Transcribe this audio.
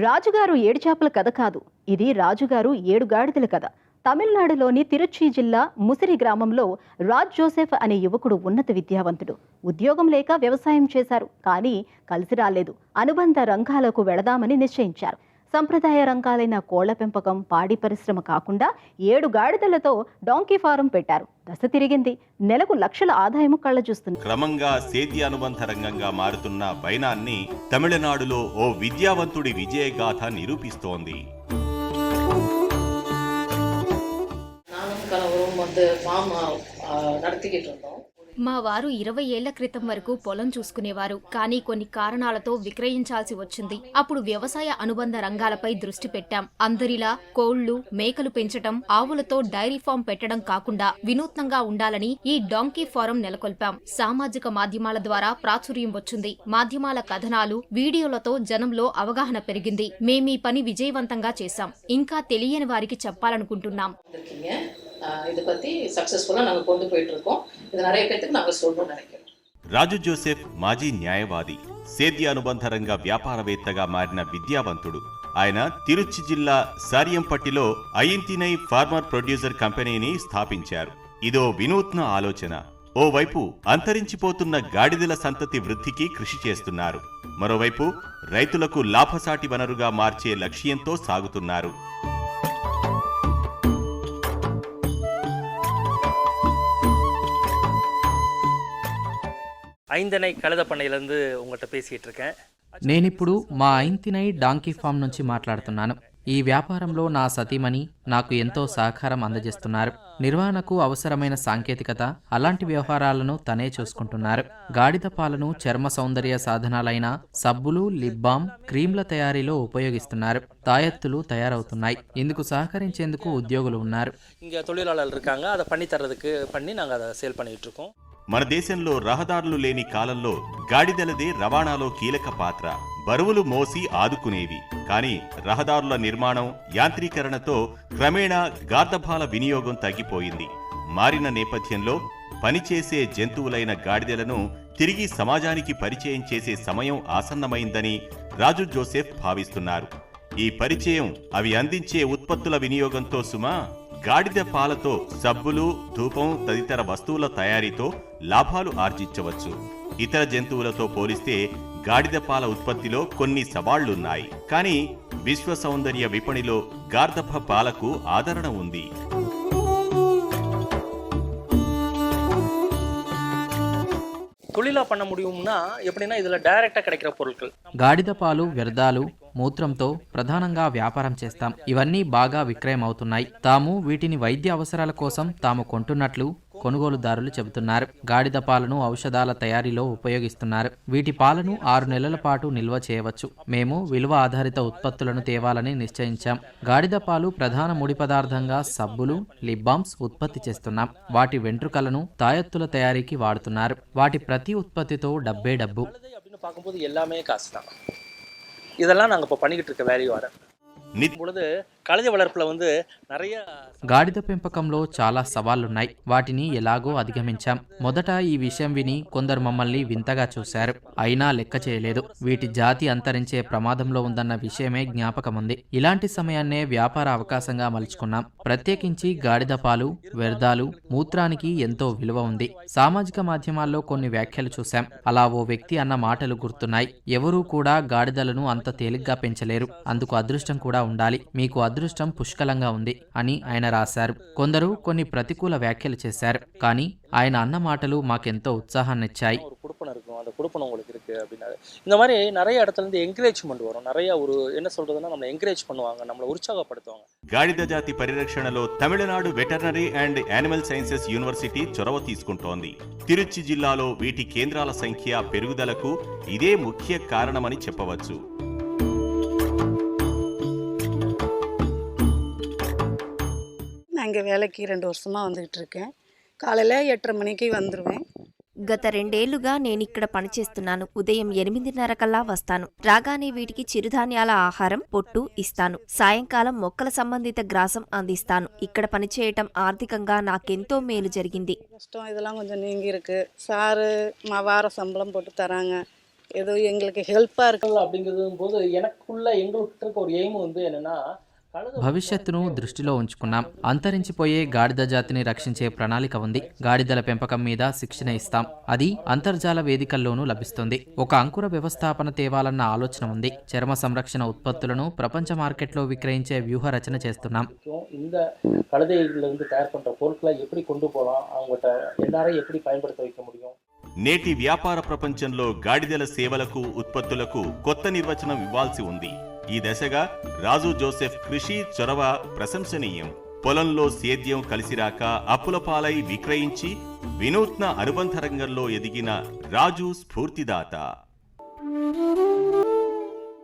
రాజుగారు ఏడుచాపల కథ కాదు, ఇది రాజుగారు ఏడు గాడిదల కథ. తమిళనాడులోని తిరుచి జిల్లా ముసిరి గ్రామంలో రాజ్ జోసెఫ్ అనే యువకుడు ఉన్నత విద్యావంతుడు. ఉద్యోగం లేక వ్యవసాయం చేశారు, కానీ కలిసి రాలేదు. అనుబంధ రంగాలకు వెళదామని నిశ్చయించారు. సంప్రదాయ రంగాలైన కోళ్ల పెంపకం, పాడి పరిశ్రమ కాకుండా 7 గాడిదలతో డాంకీ ఫారం పెట్టారు. దశ తిరిగింది. నెలకు లక్షల ఆదాయము కళ్ళ చూస్తుంది. క్రమంగా సేద్య అనుబంధ రంగంగా మారుతున్న వైనాన్ని తమిళనాడులో ఓ విద్యావంతుడి విజయగాథ నిరూపిస్తోంది. మా వారు 20 ఏళ్ల క్రితం వరకు పొలం చూసుకునేవారు. కానీ కొన్ని కారణాలతో విక్రయించాల్సి వచ్చింది. అప్పుడు వ్యవసాయ అనుబంధ రంగాలపై దృష్టి పెట్టాం. అందరిలా కోళ్లు, మేకలు పెంచటం, ఆవులతో డైరీ ఫామ్ పెట్టడం కాకుండా వినూత్నంగా ఉండాలని ఈ డాంకీ ఫారం నెలకొల్పాం. సామాజిక మాధ్యమాల ద్వారా ప్రాచుర్యం వచ్చింది. మాధ్యమాల కథనాలు, వీడియోలతో జనంలో అవగాహన పెరిగింది. మేమీ పని విజయవంతంగా చేశాం. ఇంకా తెలియని వారికి చెప్పాలనుకుంటున్నాం. இதை பத்தி சக்சஸ்ஃபுல்லா நாங்க கொண்டு போயிட்டு இருக்கோம். இது நிறைய பேருக்கு நாங்க சொல்லணும்னு நினைக்கிறோம். రాజు జోసెఫ్ మాజీ న్యాయవాది, సేద్య అనుబంధ రంగ వ్యాపారవేత్తగా మారిన విద్యావంతుడు. ఆయన తిరుచి జిల్లా సారియంపట్టిలో అయింతినై ఫార్మర్ ప్రొడ్యూసర్ కంపెనీని స్థాపించారు. ఇదో వినూత్న ఆలోచన. ఓవైపు అంతరించిపోతున్న గాడిదల సంతతి వృద్ధికి కృషి చేస్తున్నారు. మరోవైపు రైతులకు లాభసాటి వనరుగా మార్చే లక్ష్యంతో సాగుతున్నారు. ஐந்தனை கழுத பண்ணையிலேருந்து உங்கள்கிட்ட பேசிகிட்டு இருக்கேன். నేనిప్పుడు మా ఐంతినై డాంకీ ఫామ్ నుంచి మాట్లాడుతున్నాను. ఈ వ్యాపారంలో నా సతీమణి నాకు ఎంతో సహకారం అందజేస్తున్నారు. నిర్వహణకు అవసరమైన సాంకేతికత, అలాంటి వ్యవహారాలను తనే చూసుకుంటున్నారు. గాడిద పాలను చర్మ సౌందర్య సాధనాలైన సబ్బులు, లిప్ బామ్, క్రీంల తయారీలో ఉపయోగిస్తున్నారు. తాయెత్తులు తయారవుతున్నాయి. ఇందుకు సహకరించేందుకు ఉద్యోగులు ఉన్నారు. ఇంకా తొలిలాళర్లు இருக்காங்க. அதை பண்ணி தரதுக்கு பண்ணி நாங்கள் அதை சேல் பண்ணிட்டு இருக்கோம். మన దేశంలో రహదారులు లేని కాలంలో గాడిదలదే రవాణాలో కీలక పాత్ర. బరువులు మోసి ఆదుకునేవి. కానీ రహదారుల నిర్మాణం, యాంత్రీకరణతో క్రమేణా గార్దపాల వినియోగం తగ్గిపోయింది. మారిన నేపథ్యంలో పనిచేసే జంతువులైన గాడిదలను తిరిగి సమాజానికి పరిచయం చేసే సమయం ఆసన్నమైందని రాజు జోసెఫ్ భావిస్తున్నారు. ఈ పరిచయం అవి అందించే ఉత్పత్తుల వినియోగంతో సుమా గాడిద పాలతో సబ్బులు, ధూపం తదితర వస్తువుల తయారీతో లాభాలు ఆర్జించవచ్చు. ఇతర జంతువులతో పోలిస్తే గాడిద పాల ఉత్పత్తిలో కొన్ని సవాళ్లున్నాయి. కానీ విశ్వ సౌందర్య విపణిలో గార్దప పాలకు ఆదరణ ఉంది. தொழிலா பண்ண முடியும்னா எப்படின்னா இதுல டைரக்டா கிடைக்கிற பொருட்கள். గాడిద పాలు, వ్యర్థాలు, మూత్రంతో ప్రధానంగా వ్యాపారం చేస్తాం. ఇవన్నీ బాగా విక్రయం అవుతున్నాయి. తాము వీటిని వైద్య అవసరాల కోసం తాము కొంటున్నట్లు కొనుగోలుదారులు చెబుతున్నారు. గాడిద పాలను ఔషధాల తయారీలో ఉపయోగిస్తున్నారు. వీటి పాలను 6 నెలల పాటు నిల్వ చేయవచ్చు. మేము విలువ ఆధారిత ఉత్పత్తులను తేవాలని నిశ్చయించాం. గాడిద పాలు ప్రధాన ముడి పదార్థంగా సబ్బులు, లిప్ బామ్స్ ఉత్పత్తి చేస్తున్నాం. వాటి వెంట్రుకలను తాయెత్తుల తయారీకి వాడుతున్నారు. వాటి ప్రతి ఉత్పత్తితో డబ్బే డబ్బు. அப்படின்னு பார்க்கும்போது எல்லாமே காசு தான். இதெல்லாம் நாங்கள் இப்போ பண்ணிக்கிட்டு இருக்க வேலையோட பொழுது కళజ వలర్పులో வந்து நிறைய గాడిద పెంపకంలో చాలా సవాళ్లున్నాయి. వాటిని ఎలాగో అధిగమించాం. మొదట ఈ విషయం విని కొందరు మమ్మల్ని వింతగా చూశారు. అయినా లెక్క చేయలేదు. వీటి జాతి అంతరించే ప్రమాదంలో ఉందన్న విషయమే జ్ఞాపకముంది. ఇలాంటి సమయాన్నే వ్యాపార అవకాశంగా మలుచుకున్నాం. ప్రత్యేకించి గాడిద పాలు, వ్యర్థాలు, మూత్రానికి ఎంతో విలువ ఉంది. సామాజిక మాధ్యమాల్లో కొన్ని వ్యాఖ్యలు చూశాం. అలా ఓ వ్యక్తి అన్న మాటలు గుర్తున్నాయి. ఎవరూ కూడా గాడిదలను అంత తేలిగ్గా పెంచలేరు. అందుకు అదృష్టం కూడా ఉండాలి. మీకు అదృష్టం పుష్కలంగా ఉంది అని ఆయన రాశారు. కొందరు కొన్ని ప్రతికూల వ్యాఖ్యలు చేశారు. కానీ ఆయన అన్న మాటలు మాకెంతో ఉత్సాహాన్నిచ్చాయి. இந்த மாதிரி நிறைய இடத்துல இருந்து ఎంకరేజ్మెంట్ వரும். நிறைய ஒரு என்ன சொல்றதுன்னா நம்ம ఎంకరేజ్ பண்ணுவாங்க, நம்மள ఉత్సాహపడుతాங்க. గాడిద జాతి పరిరక్షణలో Tamil Nadu veterinary and animal sciences university చొరవ తీసుకుంటోంది. తిరుచి జిల్లాలో వీటి కేంద్రాల సంఖ్య పెరుగుదలకు ఇదే ముఖ్య కారణమని చెప్పవచ్చు. நான் இங்கே வேலைக்கு 2 வருஷமாக வந்துக்கிட்டு இருக்கேன். காலையில் 8:30 மணிக்கு வந்துடுவேன். గత 2 ఏళ్లుగా నేనిక్కడ పనిచేస్తున్నాను. ఉదయం 8:30 కల్లా వస్తాను. రాగానే వీటికి చిరుధాన్యాల ఆహారం, పొట్టు ఇస్తాను. సాయంకాలం మొక్కల సంబంధిత గ్రాసం అందిస్తాను. ఇక్కడ పనిచేయటం ఆర్థికంగా నాకెంతో మేలు జరిగింది. கஷ்டம் இதெல்லாம் கொஞ்சம் நீங்கி இருக்கு. சாரு வார சம்பளம் போட்டு தராங்க. ஏதோ எங்களுக்கு ஹெல்ப்பாக இருக்கு. அப்படிங்கிறது போது எனக்குள்ள எங்களுக்கு இருக்க ஒரு எய்ம் வந்து என்னன்னா, భవిష్యత్తును దృష్టిలో ఉంచుకున్నాం. అంతరించిపోయే గాడిద జాతిని రక్షించే ప్రణాళిక ఉంది. గాడిదల పెంపకం మీద శిక్షణ ఇస్తాం. అది అంతర్జాల వేదికల్లోనూ లభిస్తుంది. ఒక అంకుర వ్యవస్థాపన తేవాలన్న ఆలోచన ఉంది. చర్మ సంరక్షణ ఉత్పత్తులను ప్రపంచ మార్కెట్లో విక్రయించే వ్యూహ రచన చేస్తున్నాం. இந்த கழுதையிலிருந்து தயார் பண்ற பொருட்களை எப்படி கொண்டு போகலாம், அவங்ககிட்ட எல்லாரையும் எப்படி பயன்படுத்த வைக்க முடியும். నేటి వ్యాపార ప్రపంచంలో గాడిదల సేవలకు ఉత్పత్తులకు కొత్త నిర్వచనం ఇవ్వాల్సి ఉంది. ఈ దశగా రాజు జోసెఫ్ కృషి చొరవ ప్రశంసనీయం. పొలంలో సేద్యం కలిసిరాక అప్పుల పాలై విక్రయించి వినూత్న అనుబంధ రంగంలో ఎదిగిన రాజు స్ఫూర్తిదాత.